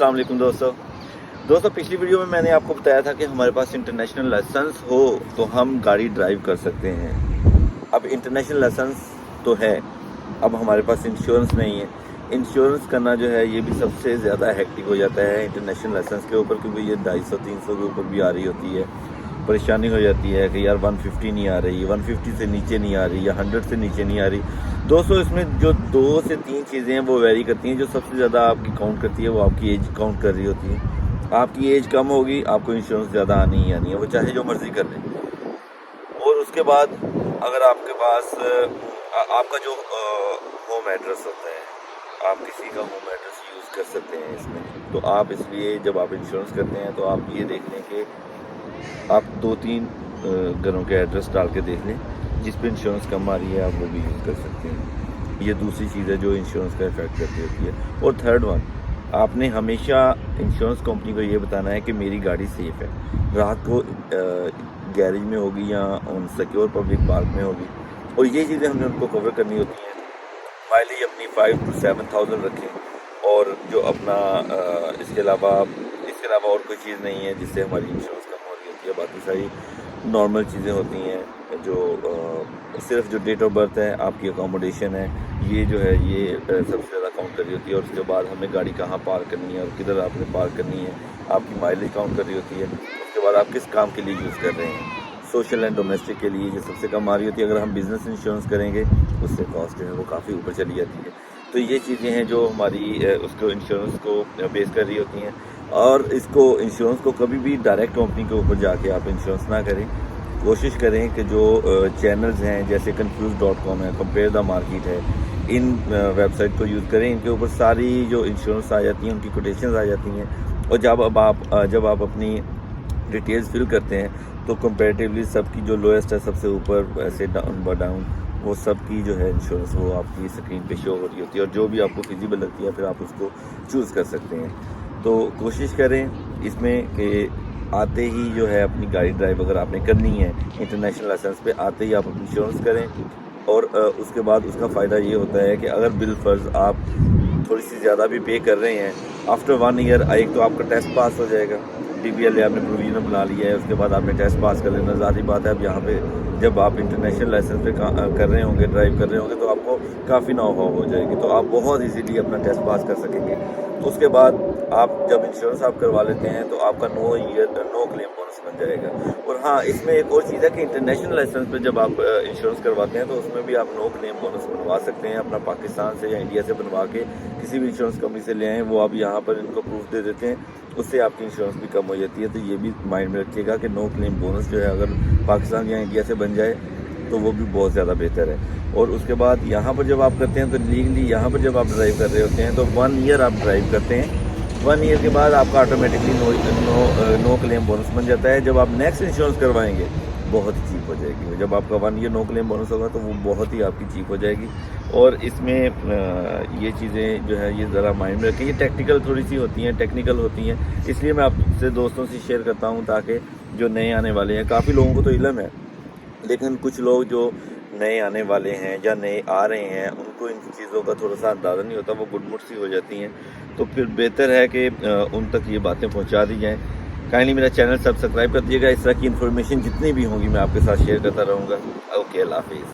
अस्सलाम वालेकुम दोस्तों पिछली वीडियो में मैंने आपको बताया था कि हमारे पास इंटरनेशनल लाइसेंस हो तो हम गाड़ी ड्राइव कर सकते हैं। अब इंटरनेशनल लाइसेंस तो है, अब हमारे पास इंश्योरेंस नहीं है। इंश्योरेंस करना जो है ये भी सबसे ज़्यादा हेक्टिक हो जाता है इंटरनेशनल लाइसेंस के ऊपर, क्योंकि ये 250-300 के ऊपर भी आ रही होती है। परेशानी हो जाती है कि यार 150 नहीं आ रही, 150 से नीचे नहीं आ रही या 100 से नीचे नहीं आ रही। दोस्तों इसमें जो 2 से 3 चीज़ें हैं वो वेरी करती हैं। जो सबसे ज़्यादा आपकी काउंट करती है वो आपकी एज काउंट कर रही होती है। आपकी एज कम होगी, आपको इंश्योरेंस ज़्यादा आनी ही आनी है, वो चाहे जो मर्ज़ी कर लें। और उसके बाद अगर आपके पास आपका जो होम एड्रेस होता है, आप किसी का होम एड्रेस यूज़ कर सकते हैं इसमें। तो आप इसलिए जब आप इंश्योरेंस करते हैं तो आप ये देख लें कि आप 2-3 घरों के एड्रेस डाल के देख लें जिस पे इंश्योरेंस कम आ रही है, आप वो भी यूज़ कर सकते हैं। ये दूसरी चीज़ है जो इंश्योरेंस का इफेक्ट करती होती है। और थर्ड वन, आपने हमेशा इंश्योरेंस कंपनी को ये बताना है कि मेरी गाड़ी सेफ़ है। रात को गैरेज में होगी या ऑन सिक्योर पब्लिक पार्क में होगी, और ये चीज़ें हमें उनको कवर करनी होती हैं। माइलेज अपनी 5 to 7,000 रखें, और जो अपना इसके अलावा और कोई चीज़ नहीं है जिससे हमारी इंश्योरेंस कम हो रही होती है। बाकी सारी नॉर्मल चीज़ें होती हैं, जो सिर्फ जो डेट ऑफ बर्थ है, आपकी अकोमोडेशन है, ये जो है ये सबसे ज़्यादा काउंट कर रही होती है। और उसके बाद हमें गाड़ी कहाँ पार्क करनी है और किधर आपने पार्क करनी है, आपकी माइलेज काउंट कर रही होती है। उसके बाद आप किस काम के लिए यूज़ कर रहे हैं, सोशल एंड डोमेस्टिक के लिए जो सबसे कम आ रही होती है। अगर हम बिज़नेस इंश्योरेंस करेंगे उससे कॉस्ट जो है वो काफ़ी ऊपर चली जाती है। तो ये चीज़ें हैं जो हमारी उसको इंश्योरेंस को बेस कर रही होती हैं। और इसको इंश्योरेंस को कभी भी डायरेक्ट कंपनी के ऊपर जाके आप इंश्योरेंस ना करें। कोशिश करें कि जो चैनल्स हैं जैसे confused.com है, कंपेयर द मार्केट है, इन वेबसाइट को यूज़ करें। इनके ऊपर सारी जो इंश्योरेंस आ जाती हैं, उनकी कोटेशंस आ जाती हैं। और जब आप अपनी डिटेल्स फिल करते हैं तो कंपैरेटिवली सबकी जो लोएस्ट है, सबसे ऊपर ऐसे डाउन वो सब की जो है इंश्योरेंस वो आपकी स्क्रीन पे शो हो रही होती है। और जो भी आपको फिजिबल लगती है फिर आप उसको चूज़ कर सकते हैं। तो कोशिश करें इसमें कि आते ही जो है अपनी गाड़ी ड्राइव अगर आपने करनी है इंटरनेशनल लाइसेंस पे, आते ही आप अपनी इंश्योरेंस करें। और उसके बाद उसका फ़ायदा ये होता है कि अगर बिल फर्ज आप थोड़ी सी ज़्यादा भी पे कर रहे हैं, आफ्टर 1 ईयर एक तो आपका टेस्ट पास हो जाएगा, DVLA आपने प्रोविजनल बना लिया है, उसके बाद आपने टेस्ट पास कर लेना। ज़ाहिर बात है अब यहाँ पे जब आप इंटरनेशनल लाइसेंस पे कर रहे होंगे, ड्राइव कर रहे होंगे, तो आपको काफ़ी नॉलेज हो जाएगी, तो आप बहुत इजीली अपना टेस्ट पास कर सकेंगे। उसके बाद आप जब इंश्योरेंस आप करवा लेते हैं तो आपका नो क्लेम बोनस बन जाएगा। और हाँ, इसमें एक और चीज़ है कि इंटरनेशनल लाइसेंस पे जब आप इंश्योरेंस करवाते हैं तो उसमें भी आप नो क्लेम बोनस बनवा सकते हैं। अपना पाकिस्तान से या इंडिया से बनवा के किसी भी इंश्योरेंस कंपनी से ले आएँ, वो आप यहाँ पर इनको प्रूफ दे देते हैं, उससे आपकी इंश्योरेंस भी कम हो जाती है। तो ये भी माइंड में रखिएगा कि नो क्लेम बोनस जो है अगर पाकिस्तान या इंडिया से बन जाए तो वो भी बहुत ज़्यादा बेहतर है। और उसके बाद यहाँ पर जब आप करते हैं तो लीगली यहाँ पर जब आप ड्राइव कर रहे होते हैं तो 1 ईयर आप ड्राइव करते हैं। 1 ईयर के बाद आपका ऑटोमेटिकली नो क्लेम बोनस बन जाता है। जब आप नेक्स्ट इंश्योरेंस करवाएंगे बहुत ही चीप हो जाएगी। जब आपका 1 ईयर नो क्लेम बोनस होगा तो वो बहुत ही आपकी चीप हो जाएगी। और इसमें ये चीज़ें जो है ये ज़रा माइंड में रखें। ये टेक्निकल होती हैं, इसलिए मैं आपसे दोस्तों से शेयर करता हूँ ताकि जो नए आने वाले हैं, काफ़ी लोगों को तो इल्म है, लेकिन कुछ लोग जो नए आने वाले हैं या नए आ रहे हैं उनको इन चीज़ों का थोड़ा सा अंदाज़ा नहीं होता, वो गुडमुट सी हो जाती हैं। तो फिर बेहतर है कि उन तक ये बातें पहुंचा दी जाएं। काइंडली मेरा चैनल सब्सक्राइब कर दीजिएगा। इस तरह की इन्फॉर्मेशन जितनी भी होंगी मैं आपके साथ शेयर करता रहूँगा। ओके, अल्लाह हाफिज़।